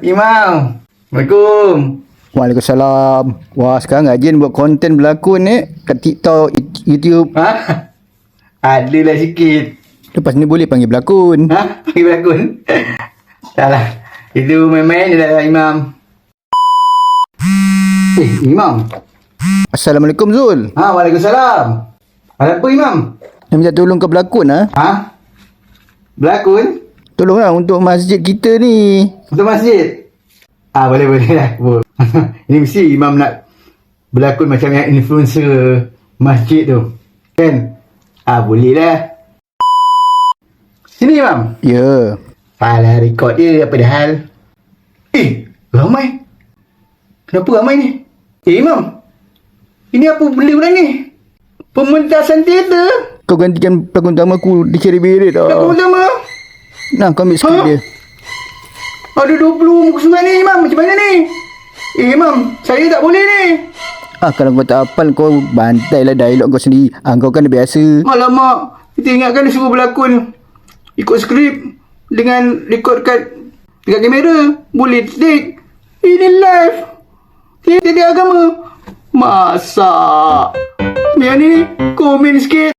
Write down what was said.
Imam. Assalamualaikum. Waalaikumsalam. Wah, sekarang rajin buat konten berlakon kat TikTok, YouTube. Ha? Adalah sikit. Lepas ni boleh panggil berlakon. Ha? Panggil berlakon? Tak lah. Itu main-main je lah, Imam. Imam. Assalamualaikum Zul. Waalaikumsalam. Ada apa, Imam? Nak minta tolong kau berlakon Berlakon? Tolonglah untuk masjid kita ni. Untuk masjid? Boleh lah. Ini mesti Imam nak berlakon macam yang influencer masjid tu. Kan? Boleh lah. Sini, Imam. Ya. Alah, rekod je. Apa dah hal? Ramai. Kenapa ramai ni? Imam. Ini apa benda pula ni? Pementasan teater? Kau gantikan pelakon utama aku di Cherry Beret dah. Pelakon utama? Nah, kau ambil skrip dia. Ada 20 muka surat ni, Imam. Macam mana ni? Imam, saya tak boleh ni. Kalau kau tak hafal, kau bantailah dialog kau sendiri. Kau kan dah biasa. Alamak, kita ingatkan dia suruh berlakon ikut skrip dengan rekod dekat kamera. Boleh take. Ini live. Tiada agama. Masak. Yang ni komen sikit.